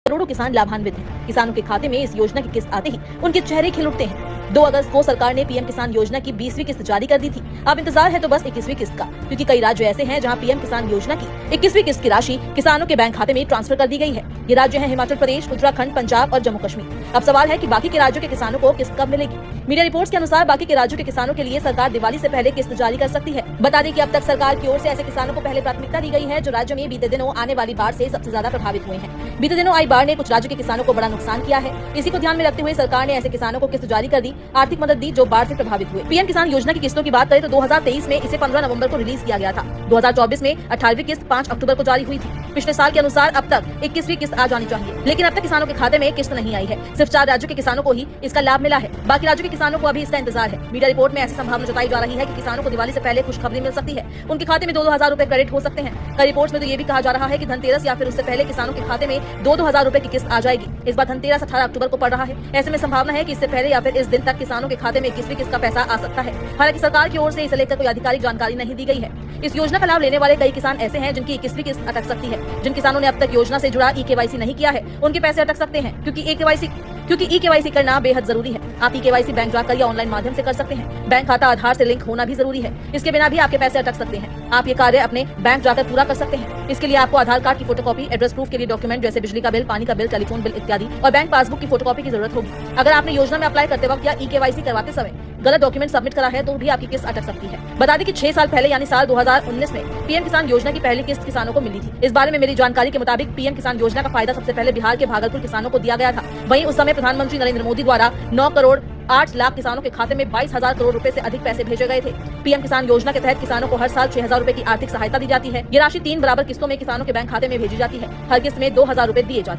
करोड़ों किसान लाभान्वित हैं। किसानों के खाते में इस योजना की किस्त आते ही उनके चेहरे खिल उठते हैं। 2 अगस्त को सरकार ने पीएम किसान योजना की 20वीं किस्त जारी कर दी थी। अब इंतजार है तो बस 21वीं किस्त का, क्योंकि कई राज्य ऐसे हैं जहां पीएम किसान योजना की 21वीं किस्त की राशि किसानों के बैंक खाते में ट्रांसफर कर दी गई है। ये राज्य हैं हिमाचल प्रदेश, उत्तराखंड, पंजाब और जम्मू कश्मीर। अब सवाल है कि बाकी के राज्यों के किसानों को किस्त कब मिलेगी। मीडिया रिपोर्ट्स के अनुसार बाकी के राज्यों के किसानों के लिए सरकार दिवाली से पहले किस्त जारी कर सकती है। बता दें कि अब तक सरकार की ओर से ऐसे किसानों को पहले प्राथमिकता दी गई है जो राज्य में बीते दिनों आने वाली बाढ़ से सबसे ज्यादा प्रभावित हुए हैं। बीते दिनों आई बाढ़ ने कुछ राज्यों के किसानों को बड़ा नुकसान किया है। इसी को ध्यान में रखते हुए सरकार ने ऐसे किसानों को किस्त जारी कर दी, आर्थिक मदद दी जो बाढ़ से प्रभावित हुए। पीएम किसान योजना की किस्तों की बात करें तो 2023 में इसे 15 नवंबर को रिलीज किया गया था। 2024 में 18वीं किस्त 5 अक्टूबर को जारी हुई थी। पिछले साल के अनुसार अब तक 21वीं किस्त आ जानी चाहिए, लेकिन अब तक किसानों के खाते में किस्त नहीं आई है। सिर्फ 4 राज्यों के किसानों को ही इसका लाभ मिला है, बाकी राज्यों के किसानों को अभी इसका इंतजार है। मीडिया रिपोर्ट में ऐसी संभावना जताई जा रही है कि किसानों को दिवाली से पहले खुशखबरी मिल सकती है। उनके खाते में 2-2 हजार रूपए क्रेडिट हो सकते हैं। कई रिपोर्ट्स में तो ये भी कहा जा रहा है कि धनतेरस या फिर उससे पहले किसानों के खाते में 2-2 हजार रूपए की किस्त आ जाएगी। इस बार धनतेरस 18 अक्टूबर को पड़ रहा है। ऐसे में संभावना है कि इससे पहले या फिर इस दिन तक किसानों के खाते में 21वीं किस्त का पैसा आ सकता है। हालांकि सरकार की ओर से इसे लेकर कोई आधिकारिक जानकारी नहीं दी गई है। इस योजना का लाभ लेने वाले कई किसान ऐसे हैं जिनकी 21वीं किस्त अटक सकती है। जिन किसानों ने अब तक योजना से जुड़ा ई-केवाईसी नहीं किया है, उनके पैसे अटक सकते हैं, क्योंकि ई-केवाईसी करना बेहद जरूरी है। आप ई-केवाईसी बैंक जाकर या ऑनलाइन माध्यम से कर सकते हैं। बैंक खाता आधार से लिंक होना भी जरूरी है। इसके बिना भी आपके पैसे अटक सकते हैं। आप ये कार्य अपने बैंक जाकर पूरा कर सकते हैं। इसके लिए आपको आधार कार्ड की फोटोकॉपी, एड्रेस प्रूफ के लिए डॉक्यूमेंट जैसे बिजली का बिल, पानी का बिल, टेलीफोन बिल इत्यादि और बैंक पासबुक की फोटोकॉपी की जरूरत होगी। अगर आपने योजना में अप्लाई करते वक्त या ई-केवाईसी करवाते समय गलत डॉक्यूमेंट सबमिट करा है तो भी आपकी किस्त अटक सकती है। बता दें कि 6 साल पहले यानी साल 2019 में पीएम किसान योजना की पहली किस्त किसानों को मिली थी। इस बारे में मेरी जानकारी के मुताबिक पीएम किसान योजना का फायदा सबसे पहले बिहार के भागलपुर किसानों को दिया गया था। वहीं उस समय प्रधानमंत्री नरेंद्र मोदी द्वारा 9 करोड़ 8 लाख किसानों के खाते में 22,000 करोड़ रुपए से अधिक पैसे भेजे गए थे। पीएम किसान योजना के तहत किसानों को हर साल 6,000 रुपए की आर्थिक सहायता दी जाती है। ये राशि 3 बराबर किस्तों में किसानों के बैंक खाते में भेजी जाती है। हर किस्त में 2,000 रुपए दिए जाते हैं।